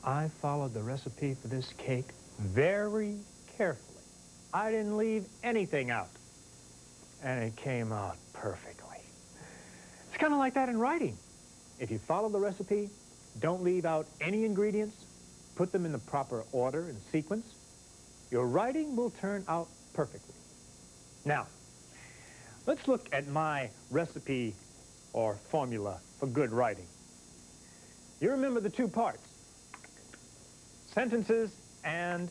I followed the recipe for this cake very carefully. I didn't leave anything out. And it came out perfectly. It's kind of like that in writing. If you follow the recipe, don't leave out any ingredients, put them in the proper order and sequence, your writing will turn out perfectly. Now, let's look at my recipe or formula for good writing. You remember the two parts, sentences and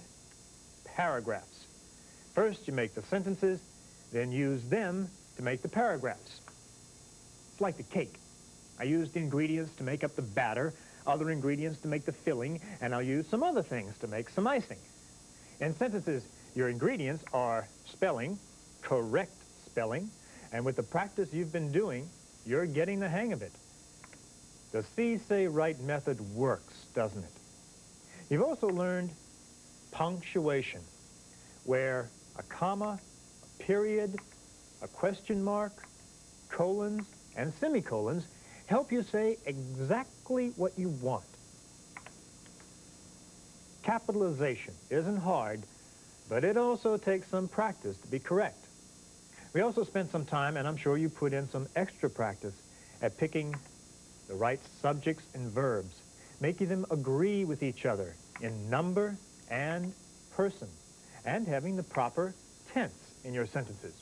paragraphs. First, you make the sentences, then use them to make the paragraphs. It's like the cake. I used ingredients to make up the batter, other ingredients to make the filling, and I'll use some other things to make some icing. In sentences, your ingredients are spelling, correct spelling, and with the practice you've been doing, you're getting the hang of it. The see-say-write method works, doesn't it? You've also learned punctuation, where a comma, a period, a question mark, colons, and semicolons help you say exactly what you want. Capitalization isn't hard, but it also takes some practice to be correct. We also spent some time, and I'm sure you put in some extra practice, at picking the right subjects and verbs, making them agree with each other in number and person, and having the proper tense in your sentences.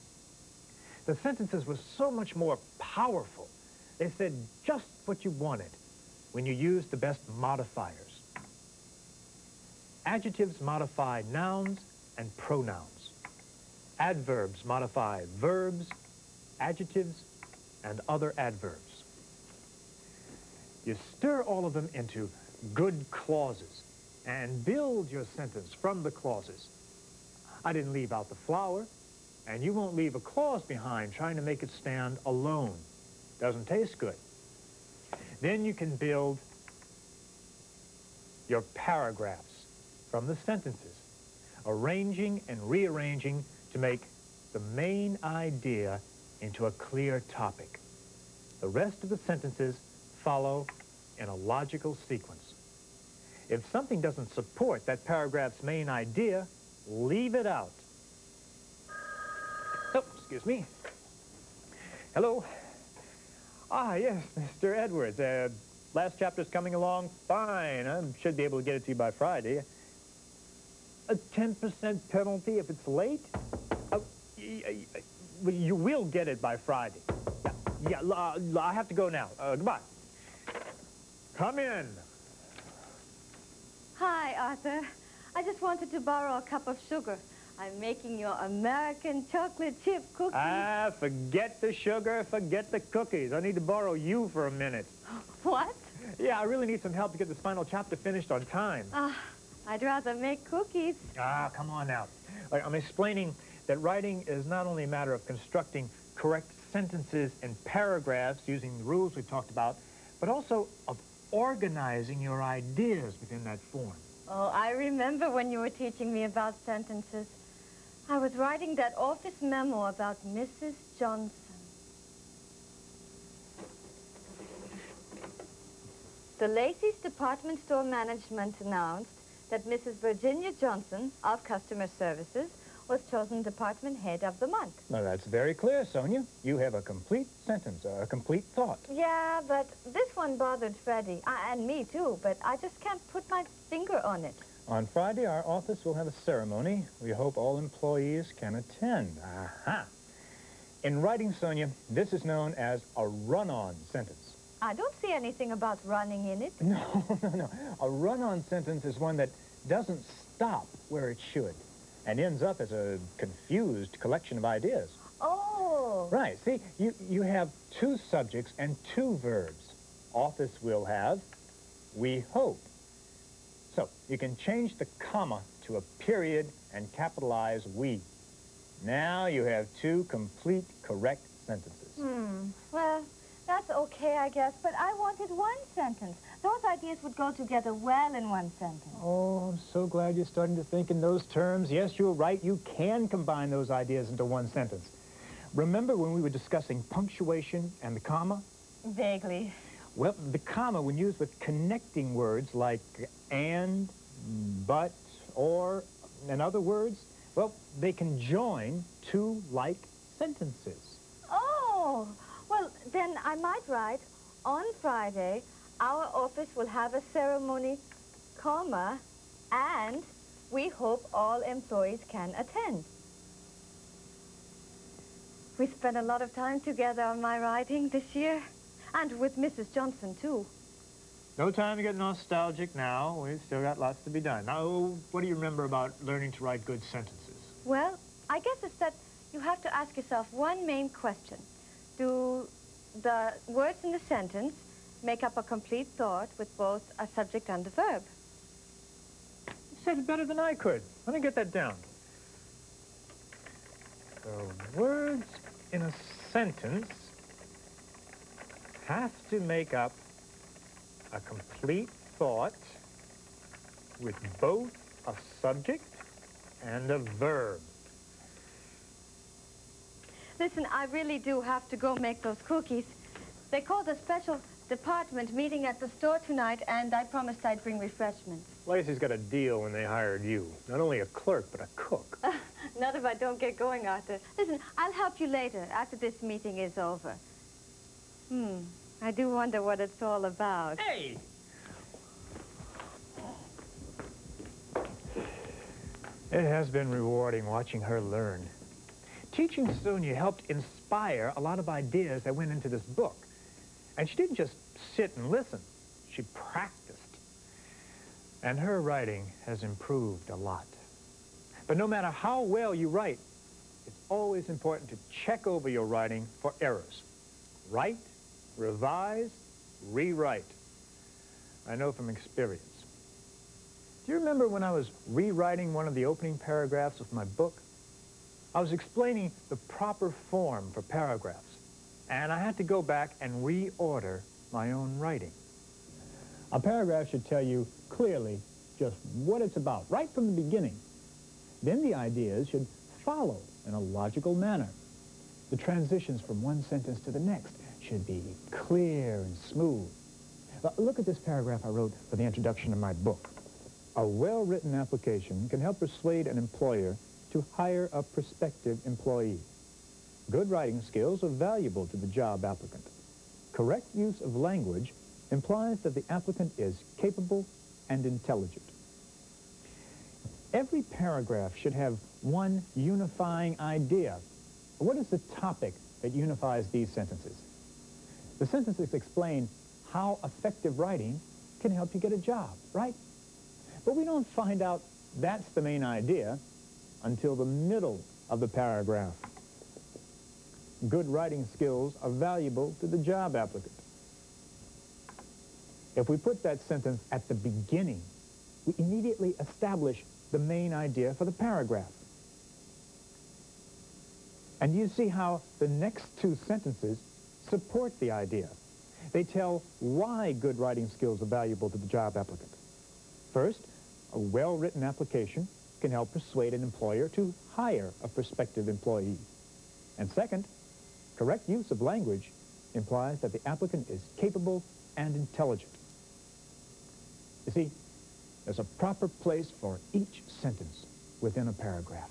The sentences were so much more powerful. They said just what you wanted when you used the best modifiers. Adjectives modify nouns and pronouns. Adverbs modify verbs, adjectives, and other adverbs. You stir all of them into good clauses and build your sentence from the clauses. I didn't leave out the flour, and you won't leave a clause behind trying to make it stand alone. Doesn't taste good. Then you can build your paragraphs from the sentences, arranging and rearranging to make the main idea into a clear topic. The rest of the sentences follow in a logical sequence. If something doesn't support that paragraph's main idea, leave it out. Oh, excuse me. Hello. Ah, yes, Mr. Edwards. Last chapter's coming along fine. I should be able to get it to you by Friday. A 10% penalty if it's late? You will get it by Friday. Yeah, I have to go now. Goodbye. Come in. Hi, Arthur. I just wanted to borrow a cup of sugar. I'm making your American chocolate chip cookies. Ah, forget the sugar, forget the cookies. I need to borrow you for a minute. What? Yeah, I really need some help to get this final chapter finished on time. I'd rather make cookies. Ah, come on now. I'm explaining that writing is not only a matter of constructing correct sentences and paragraphs using the rules we've talked about, but also of organizing your ideas within that form. Oh, I remember when you were teaching me about sentences. I was writing that office memo about Mrs. Johnson. The Lacey's department store management announced that Mrs. Virginia Johnson of Customer Services was chosen department head of the month. Well, that's very clear, Sonia. You have a complete sentence, a complete thought. Yeah, but this one bothered Freddie, and me too, but I just can't put my finger on it. On Friday, our office will have a ceremony. We hope all employees can attend. Aha! In writing, Sonia, this is known as a run-on sentence. I don't see anything about running in it. No. A run-on sentence is one that doesn't stop where it should and ends up as a confused collection of ideas. Oh. Right. See, you have two subjects and two verbs. Office will have, we hope. So, you can change the comma to a period and capitalize we. Now you have two complete correct sentences. Well, that's okay, I guess, but I wanted one sentence. Those ideas would go together well in one sentence. Oh, I'm so glad you're starting to think in those terms. Yes, you're right. You can combine those ideas into one sentence. Remember when we were discussing punctuation and the comma? Vaguely. Well, the comma, when used with connecting words like and, but, or. In other words, well, they can join two like sentences. Oh, well, then I might write, on Friday, our office will have a ceremony, comma, and we hope all employees can attend. We spent a lot of time together on my writing this year, and with Mrs. Johnson, too. No time to get nostalgic now. We've still got lots to be done. Now, what do you remember about learning to write good sentences? Well, I guess it's that you have to ask yourself one main question. Do the words in the sentence make up a complete thought with both a subject and a verb? You said it better than I could. Let me get that down. The words in a sentence have to make up a complete thought with both a subject and a verb. Listen, I really do have to go make those cookies. They called a special department meeting at the store tonight, and I promised I'd bring refreshments. Lacey's got a deal when they hired you. Not only a clerk, but a cook. Not if I don't get going, Arthur. Listen, I'll help you later, after this meeting is over. I do wonder what it's all about. Hey! It has been rewarding watching her learn. Teaching Sonia helped inspire a lot of ideas that went into this book. And she didn't just sit and listen. She practiced. And her writing has improved a lot. But no matter how well you write, it's always important to check over your writing for errors. Write, revise, rewrite. I know from experience. Do you remember when I was rewriting one of the opening paragraphs of my book? I was explaining the proper form for paragraphs, and I had to go back and reorder my own writing. A paragraph should tell you clearly just what it's about, right from the beginning. Then the ideas should follow in a logical manner. The transitions from one sentence to the next should be clear and smooth. Look at this paragraph I wrote for the introduction of my book. A well-written application can help persuade an employer to hire a prospective employee. Good writing skills are valuable to the job applicant. Correct use of language implies that the applicant is capable and intelligent. Every paragraph should have one unifying idea. What is the topic that unifies these sentences? The sentences explain how effective writing can help you get a job, right? But we don't find out that's the main idea until the middle of the paragraph. Good writing skills are valuable to the job applicant. If we put that sentence at the beginning, we immediately establish the main idea for the paragraph. And you see how the next two sentences support the idea. They tell why good writing skills are valuable to the job applicant. First, a well-written application can help persuade an employer to hire a prospective employee. And second, correct use of language implies that the applicant is capable and intelligent. You see, there's a proper place for each sentence within a paragraph.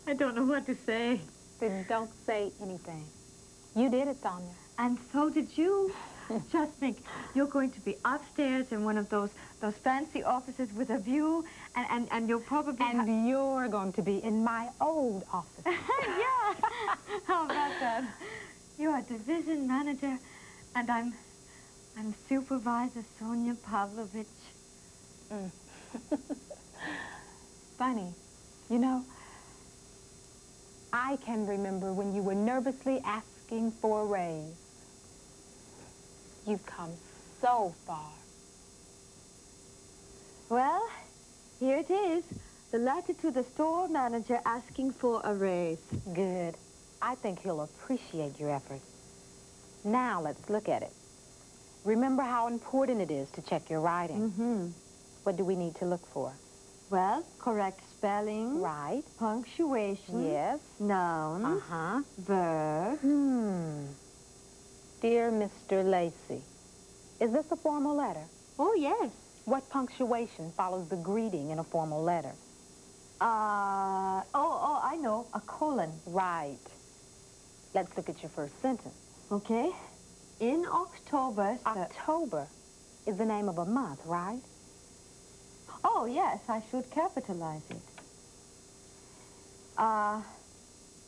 I don't know what to say. Then don't say anything. You did it, Sonia. And so did you. Just think, you're going to be upstairs in one of those fancy offices with a view, and you'll probably... And you're going to be in my old office. Yeah. How about that? You're a division manager, and I'm Supervisor Sonia Pavlovich. Funny. You know, I can remember when you were nervously asking for a raise. You've come so far. Well, here it is. The letter to the store manager asking for a raise. Good. I think he'll appreciate your efforts. Now let's look at it. Remember how important it is to check your writing. Mm-hmm. What do we need to look for? Well, correct spelling. Right. Punctuation. Yes. Nouns. Uh-huh. Verb. Dear Mr. Lacey, is this a formal letter? Oh, yes. What punctuation follows the greeting in a formal letter? I know. A colon. Right. Let's look at your first sentence. Okay. In October, sir. October is the name of a month, right? Oh, yes, I should capitalize it.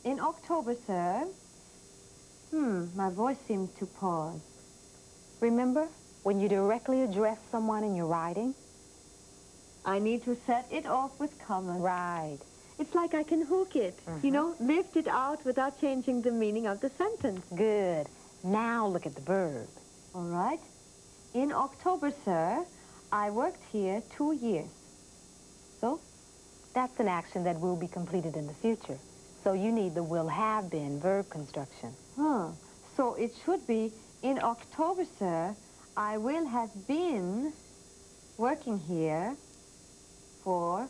In October, sir. My voice seemed to pause. Remember when you directly address someone in your writing? I need to set it off with commas. Right. It's like I can hook it, you know, lift it out without changing the meaning of the sentence. Good. Now look at the verb. All right. In October, sir, I worked here 2 years. So? That's an action that will be completed in the future. So you need the will have been verb construction. So it should be, in October, sir, I will have been working here for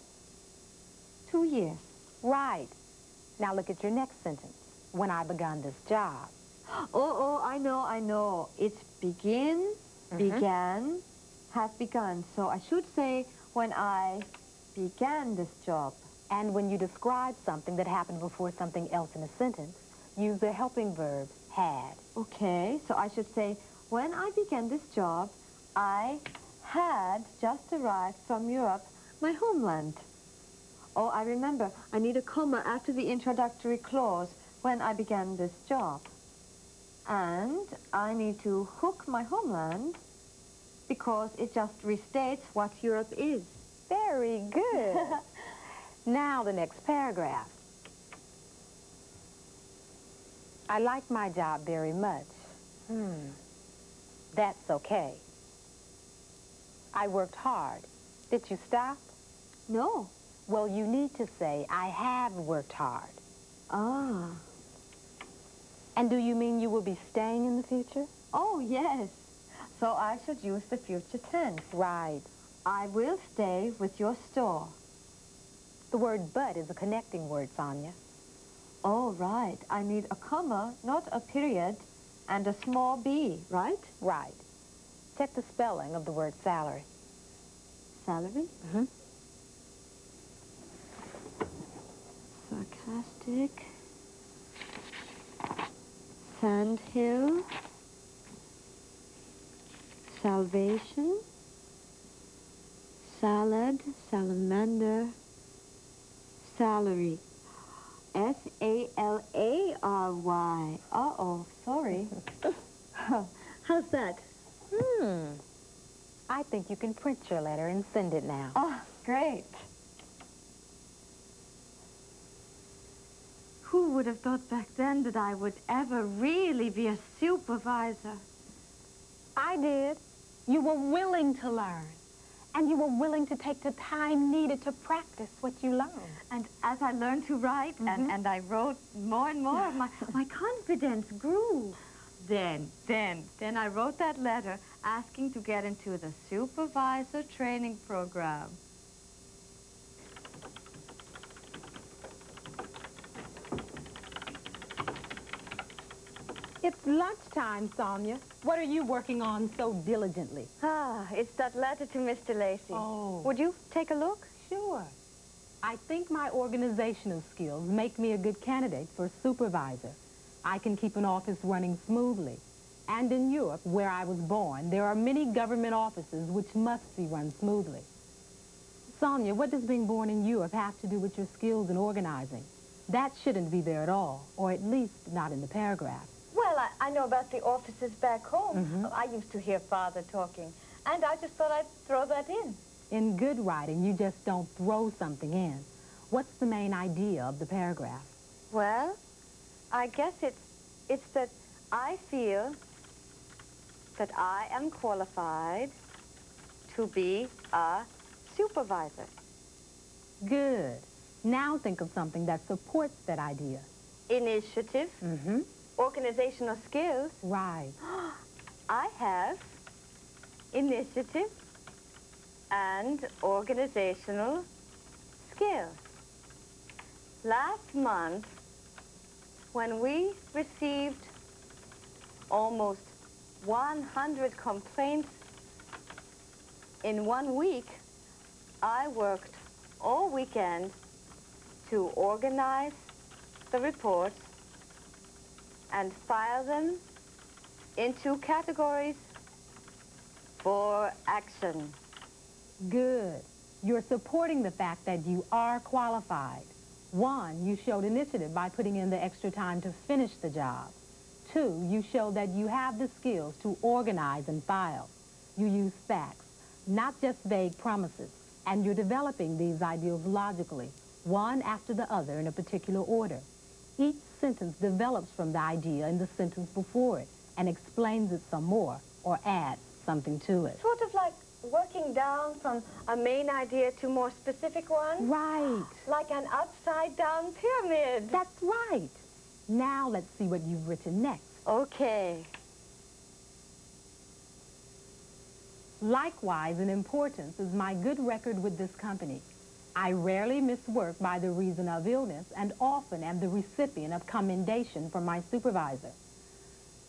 2 years. Right. Now look at your next sentence. When I begun this job. I know. It's begin, began, have begun. So I should say, when I began this job. And when you describe something that happened before something else in a sentence, use the helping verb had. Okay, so I should say, when I began this job, I had just arrived from Europe, my homeland. Oh, I remember, I need a comma after the introductory clause, when I began this job. And I need to hook my homeland because it just restates what Europe is. Very good. Now the next paragraph. I like my job very much. That's okay. I worked hard. Did you stop? No. Well, you need to say, I have worked hard. Ah. And do you mean you will be staying in the future? Oh, yes. So I should use the future tense. Right. I will stay with your store. The word but is a connecting word, Sonia. Oh, right. I need a comma, not a period, and a small b, right? Right. Check the spelling of the word salary. Salary? Sarcastic. Sandhill. Salvation. Salad. Salamander. Salary. S-A-L-A-R-Y. Uh-oh, sorry. How's that? I think you can print your letter and send it now. Oh, great. Who would have thought back then that I would ever really be a supervisor? I did. You were willing to learn. And you were willing to take the time needed to practice what you learned. And as I learned to write and I wrote more and more, my confidence grew. Then I wrote that letter asking to get into the supervisor training program. It's lunchtime, Sonia. What are you working on so diligently? It's that letter to Mr. Lacey. Oh. Would you take a look? Sure. I think my organizational skills make me a good candidate for a supervisor. I can keep an office running smoothly. And in Europe, where I was born, there are many government offices which must be run smoothly. Sonia, what does being born in Europe have to do with your skills in organizing? That shouldn't be there at all, or at least not in the paragraph. Well, I know about the offices back home. I used to hear Father talking, and I just thought I'd throw that in. In good writing, you just don't throw something in. What's the main idea of the paragraph? Well, I guess it's that I feel that I am qualified to be a supervisor. Good. Now think of something that supports that idea. Initiative. Mm-hmm. Organizational skills. Right. I have initiative and organizational skills. Last month, when we received almost 100 complaints in 1 week, I worked all weekend to organize the reports and file them into categories for action. Good. You're supporting the fact that you are qualified. 1, you showed initiative by putting in the extra time to finish the job. 2, you show that you have the skills to organize and file. You use facts, not just vague promises, and you're developing these ideals logically, one after the other in a particular order. Each sentence develops from the idea in the sentence before it and explains it some more or adds something to it. Sort of like working down from a main idea to more specific ones? Right. Like an upside-down pyramid. That's right. Now let's see what you've written next. Okay. Likewise, in importance is my good record with this company. I rarely miss work by the reason of illness and often am the recipient of commendation from my supervisor.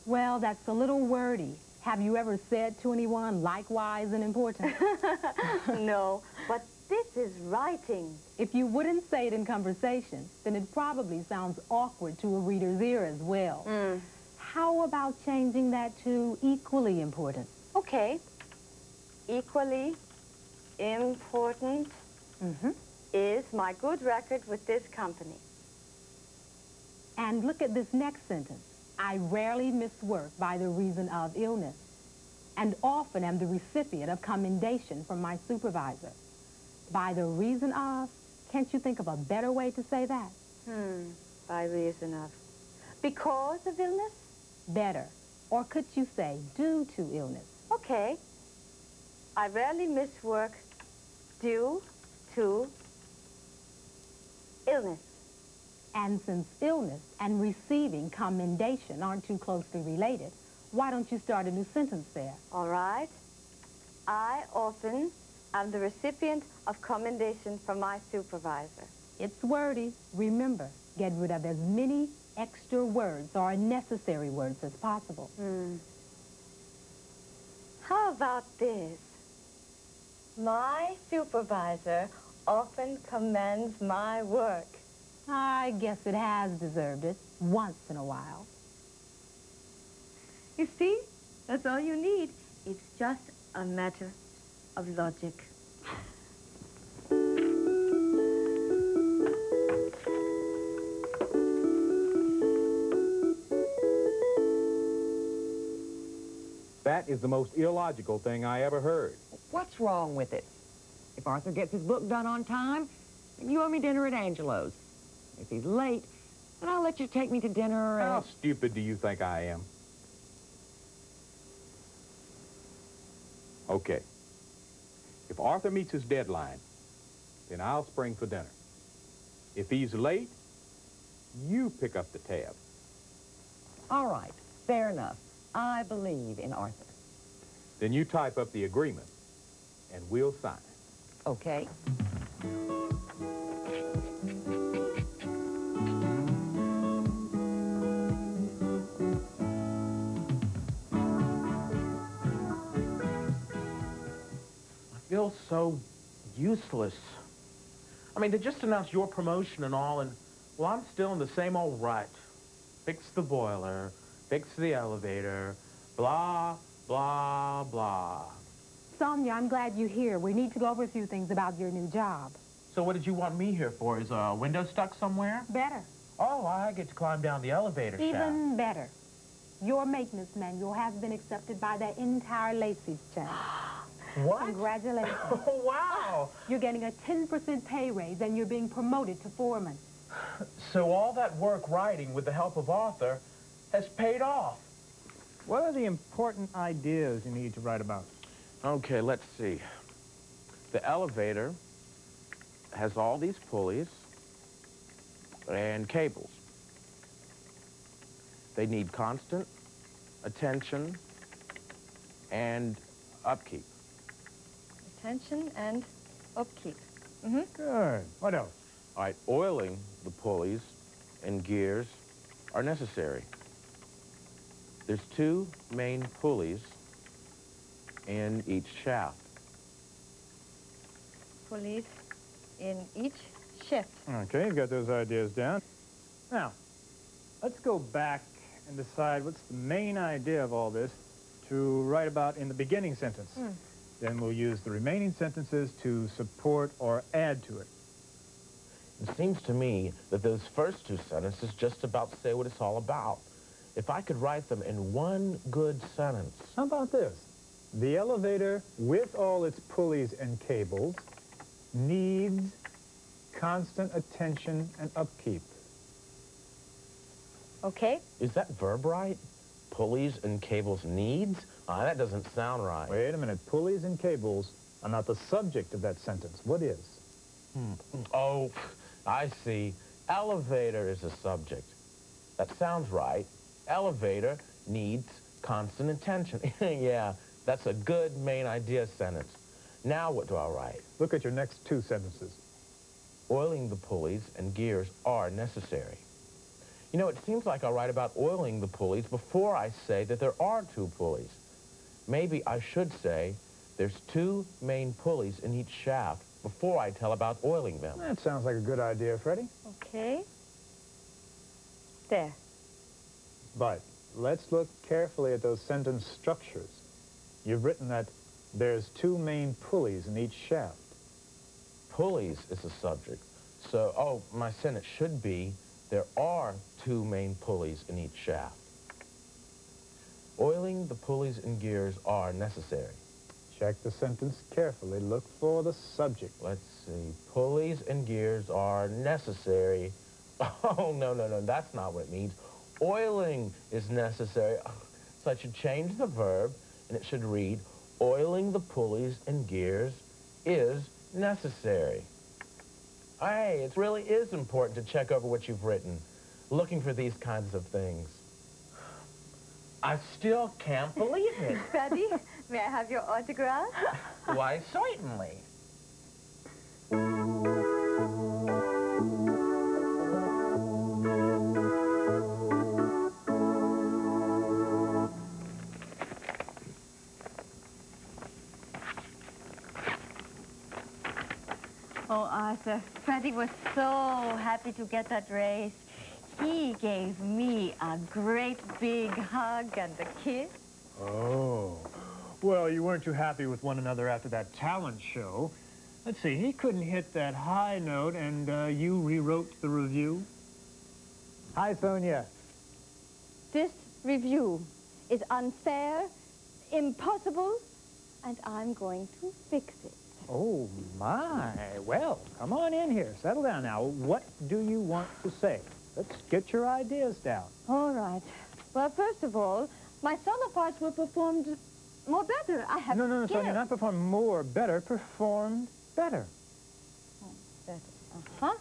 Well, that's a little wordy. Have you ever said to anyone, likewise in importance? No, but this is writing. If you wouldn't say it in conversation, then it probably sounds awkward to a reader's ear as well. How about changing that to equally important? Okay. Equally important is my good record with this company. And look at this next sentence. I rarely miss work by the reason of illness, and often am the recipient of commendation from my supervisor. By the reason of, can't you think of a better way to say that? By reason of. Because of illness? Better. Or could you say due to illness? Okay. I rarely miss work due to illness. And since illness and receiving commendation aren't too closely related, why don't you start a new sentence there? All right. I often am the recipient of commendation from my supervisor. It's wordy. Remember, get rid of as many extra words or unnecessary words as possible. How about this? My supervisor often commends my work. I guess it has deserved it once in a while. You see? That's all you need. It's just a matter of logic. That is the most illogical thing I ever heard. What's wrong with it? If Arthur gets his book done on time, then you owe me dinner at Angelo's. If he's late, then I'll let you take me to dinner How at... stupid do you think I am? Okay. If Arthur meets his deadline, then I'll spring for dinner. If he's late, you pick up the tab. All right, fair enough. I believe in Arthur. Then you type up the agreement, and we'll sign it. Okay. I feel so useless. I mean, they just announced your promotion and all, and, well, I'm still in the same old rut. Fix the boiler, fix the elevator, blah, blah, blah. Sonia, I'm glad you're here. We need to go over a few things about your new job. So what did you want me here for? Is a window stuck somewhere? Better. Oh, I get to climb down the elevator shaft. Even better. Your maintenance manual has been accepted by the entire Lacey's chain. What? Congratulations. Oh, wow. You're getting a 10% pay raise and you're being promoted to foreman. So all that work writing with the help of Arthur has paid off. What are the important ideas you need to write about? Okay, let's see. The elevator, has all these pulleys and cables. They need constant attention and upkeep. Attention and upkeep. Good. What else? All right, oiling the pulleys and gears are necessary. There's 2 main pulleys in each shaft. Pulleys in each shift. Okay, you've got those ideas down. Now, let's go back and decide what's the main idea of all this to write about in the beginning sentence. Then we'll use the remaining sentences to support or add to it. It seems to me that those first 2 sentences just about say what it's all about. If I could write them in one good sentence. How about this? The elevator, with all its pulleys and cables, needs constant attention and upkeep. Okay. Is that verb right? Pulleys and cables needs? That doesn't sound right. Wait a minute. Pulleys and cables are not the subject of that sentence. What is? Oh, I see. Elevator is a subject. That sounds right. Elevator needs constant attention. Yeah, that's a good main idea sentence. Now what do I write? Look at your next 2 sentences. Oiling the pulleys and gears are necessary. You know, it seems like I'll write about oiling the pulleys before I say that there are 2 pulleys. Maybe I should say there's 2 main pulleys in each shaft before I tell about oiling them. That sounds like a good idea, Freddie. Okay. There. But let's look carefully at those sentence structures. You've written that there's 2 main pulleys in each shaft. Pulleys is the subject. So, my sentence should be, there are 2 main pulleys in each shaft. Oiling the pulleys and gears are necessary. Check the sentence carefully. Look for the subject. Let's see. Pulleys and gears are necessary. Oh, no, that's not what it means. Oiling is necessary. So I should change the verb, and it should read, oiling the pulleys and gears is necessary. Hey, it really is important to check over what you've written, looking for these kinds of things. I still can't believe it. Freddie, may I have your autograph? Why, certainly. Oh, Arthur, Freddie was so happy to get that raise. He gave me a great big hug and a kiss. Oh. Well, you weren't too happy with one another after that talent show. Let's see, he couldn't hit that high note, and you rewrote the review? Hi, Sonia. This review is unfair, impossible, and I'm going to fix it. Oh, my. Well, come on in here. Settle down now. What do you want to say? Let's get your ideas down. All right. Well, first of all, my solo parts were performed more better. I have No, skills. Sonia, not performed more, better. Performed better. Oh, better. Uh-huh.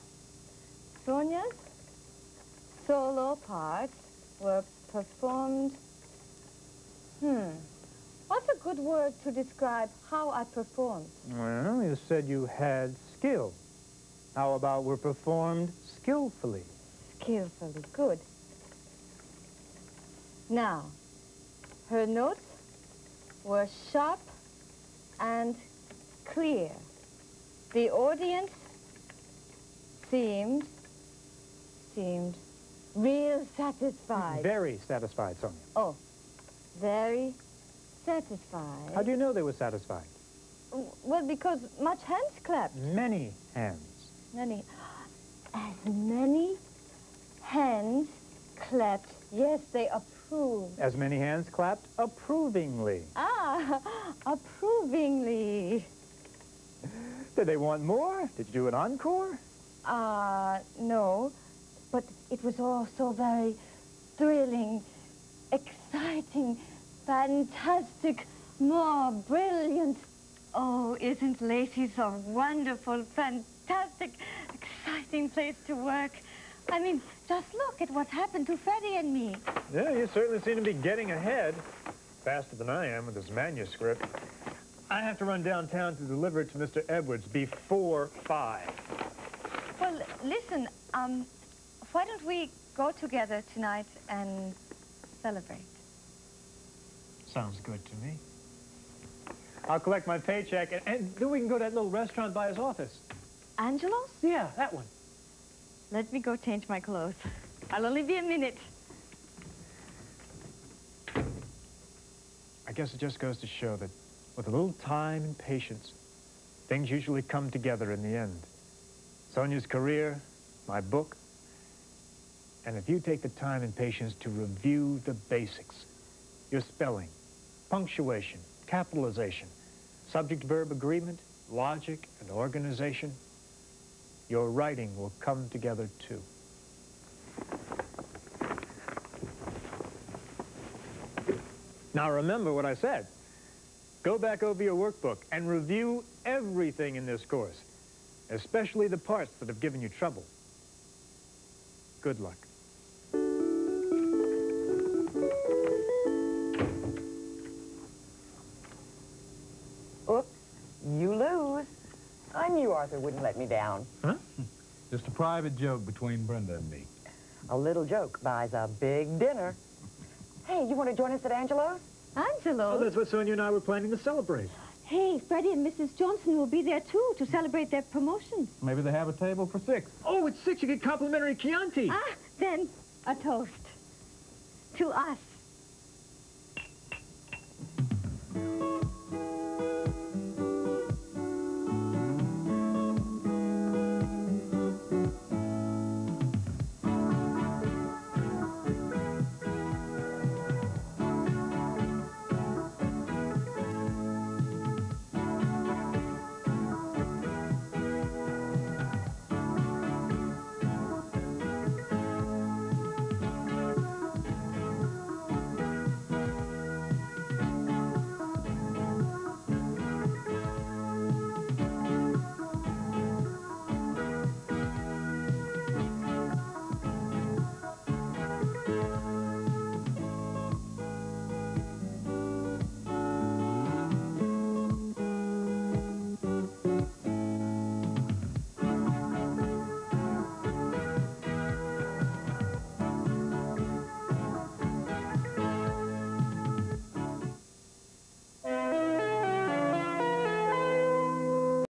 Sonia's solo parts were performed... What's a good word to describe how I performed? Well, you said you had skill. How about were performed skillfully? Skillfully. Good. Now, her notes were sharp and clear. The audience seemed real satisfied. Very satisfied, Sonia. Oh, very satisfied. How do you know they were satisfied? Well, because much hands clapped. Many hands. Many. As many hands clapped. Yes, they approved. As many hands clapped approvingly. Ah, approvingly. Did they want more? Did you do an encore? No. But it was all so very thrilling, exciting, fantastic, more brilliant. Oh, isn't Lacey so wonderful, fantastic? fantastic, exciting place to work. I mean, just look at what's happened to Freddie and me. Yeah, you certainly seem to be getting ahead. Faster than I am with this manuscript. I have to run downtown to deliver it to Mr. Edwards before 5. Well, listen, why don't we go together tonight and celebrate? Sounds good to me. I'll collect my paycheck, and then we can go to that little restaurant by his office. Angelo's? Yeah, that one. Let me go change my clothes. I'll only be a minute. I guess it just goes to show that with a little time and patience, things usually come together in the end. Sonia's career, my book, and if you take the time and patience to review the basics, your spelling, punctuation, capitalization, subject-verb agreement, logic, and organization, your writing will come together too. Now remember what I said. Go back over your workbook and review everything in this course, especially the parts that have given you trouble. Good luck. Oops, you lose. I knew Arthur wouldn't let me down. Huh? Just a private joke between Brenda and me. A little joke buys a big dinner. Hey, you want to join us at Angelo's? Angelo? Oh, that's what Sonia and I were planning to celebrate. Hey, Freddie and Mrs. Johnson will be there, too, to celebrate their promotion. Maybe they have a table for 6. Oh, it's 6. You get complimentary Chianti. Ah, then a toast to us.